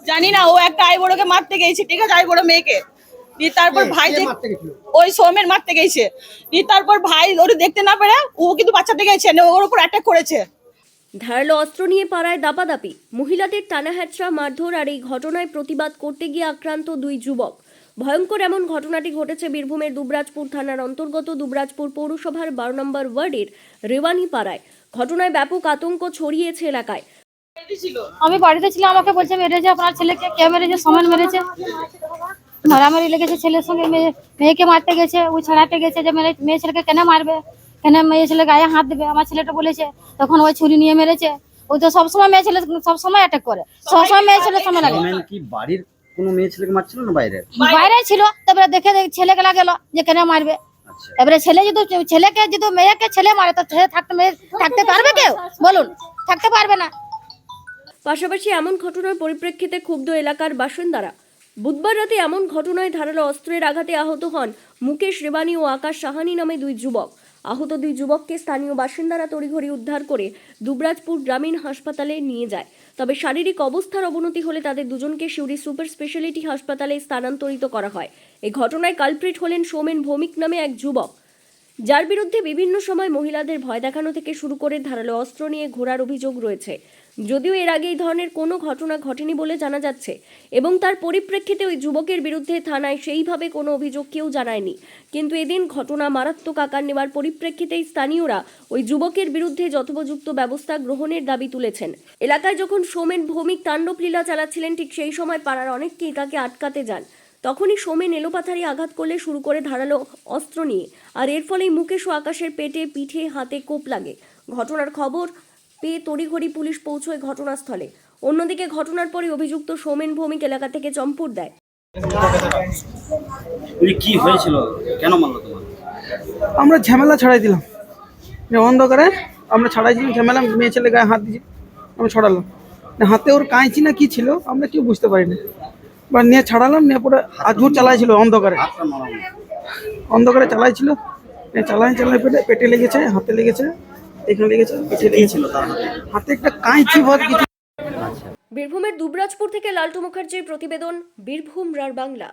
জানি না, ও একটা আইবড়োকে মারতে গেছে, ঠিক আছে, আইবড়ো মেয়েকে। দিয়ে তারপর ভাই ওই সৌমেন মারতে গেছে। দিয়ে তারপর ভাই ওরে দেখতে না পেরে ও কিন্তু বাঁচাতে গেছে, ওর উপর অ্যাটাক করেছে। ধারালো অস্ত্র নিয়ে পাড়ায় দাপাদাপি, মহিলাদের টানাহেঁচড়া, মারধর আর এই ঘটনায় প্রতিবাদ করতে গিয়ে আক্রান্ত দুই যুবক। ভয়ঙ্কর এমন ঘটনাটি ঘটেছে বীরভূমের দুবরাজপুর থানার অন্তর্গত দুবরাজপুর পৌরসভার 12 নম্বর ওয়ার্ডের রেওয়ানি পাড়ায়। ঘটনায় ব্যাপক আতঙ্ক ছড়িয়েছে এলাকায়। আমি বাড়িতে ছিলাম, আমাকে বলছে মেরেছে আপনার ছেলেকে। কে মেরেছে? সমান মেরেছে। মারামারি লেগেছে, ছেলের সঙ্গে মেয়েকে মারতে গেছে, ওই ছাড়াতে গেছে যে মেয়ে ছেলেকে কেন মারবে, কেন মেয়ে ছেলে গায়ে হাত দেবে, আমার ছেলেটা বলেছে। তখন ওই ছুরি নিয়ে মেরেছে। ওই তো সবসময় মেয়ে ছেলে সবসময় অ্যাটাক করে, সবসময় মেয়ে ছেলের সময় লাগে। কি বাড়ির কোনো মেয়ে ছেলেকে মারছিল না বাইরে? বাইরে ছিল। তারপরে দেখে ছেলে গেলা গেল যে কেন মারবে। এবারে ছেলেকে যদি মেয়েকে ছেলে মারে তো থাকতে পারবে কেউ? বলুন, থাকতে পারবে না। পাশাপাশি এমন ঘটনার পরিপ্রেক্ষিতে ক্ষুব্ধ এলাকার বাসিন্দারা। বুধবার রাতে এমন ঘটনায় ধারালো অস্ত্রের আঘাতে আহত হন মুকেশ রেবানি ও আকাশ সাহানি নামে দুই যুবক। আহত দুই যুবককে স্থানীয় বাসিন্দারা তড়িঘড়ি উদ্ধার করে দুবরাজপুর গ্রামীণ হাসপাতালে নিয়ে যায়। তবে শারীরিক অবস্থার অবনতি হলে তাদের দুজনকে সিউড়ি সুপার স্পেশালিটি হাসপাতালে স্থানান্তরিত করা হয়। এই ঘটনায় কালপ্রিট হলেন সৌমেন ভৌমিক নামে এক যুবক, যার বিরুদ্ধে বিভিন্ন সময় মহিলাদের ভয় দেখানো থেকে শুরু করে ধারালো অস্ত্র নিয়ে ঘোরার অভিযোগ রয়েছে। যদিও এর আগে এই ধরনের কোনো ঘটনা ঘটেনি বলে জানা যাচ্ছে এবং তার পরিপ্রেক্ষিতে ওই যুবকের বিরুদ্ধে থানায় সেইভাবে কোনো অভিযোগ কেউ জানায়নি। কিন্তু এদিন ঘটনা মারাত্মক আকার নেওয়ার পরিপ্রেক্ষিতে স্থানীয়রা ওই যুবকের বিরুদ্ধে যথোপযুক্ত ব্যবস্থা গ্রহণের দাবি তুলেছেন। এলাকায় যখন সৌমেন ভৌমিক তাণ্ডব লীলা চালাচ্ছিলেন, ঠিক সেই সময় পাড়ার অনেককেই তাকে আটকাতে যান। তখনই সৌমেন এলোপাথারি আঘাত করলে শুরু করে ধারালো অস্ত্র নিয়ে, আর এর ফলেই মুকেশ ও আকাশের পেটে, পিঠে, হাতে কোপ লাগে। ঘটনার খবর পেয়ে তড়িঘড়ি পুলিশ পৌঁছয় ঘটনাস্থলে। অন্যদিকে ঘটনার পরে অভিযুক্ত সৌমেন ভৌমিক এলাকা থেকে চম্পট দেয়। কি হয়েছিল, কেন মারলো তোমার? আমরা ঝামেলা ছাড়াই দিলাম, অন্ধকারে আমরা ছাড়াইছিলাম ঝামেলা, মেয়ে ছেলে গায়ে হাত দিয়েছি, আমরা ছড়ালাম। হাতে ওর কাঁচি না কি ছিল আমরা কেউ বুঝতে পারিনি, বা নিয়ে ছাড়ালাম, নিয়ে পরে আজুর চালাইছিল অন্ধকারে, অন্ধকারে চালাইছিল, চালাই পেটে লেগেছে, হাতে লেগেছে, এখানে লেগেছে, পিঠে লেগেছিল, তার হাতে একটা কাঁচি ভর কিছু। বীরভূমের দুবরাজপুর থেকে লালটু মুখার্জির প্রতিবেদন, বীরভূম রার বাংলা।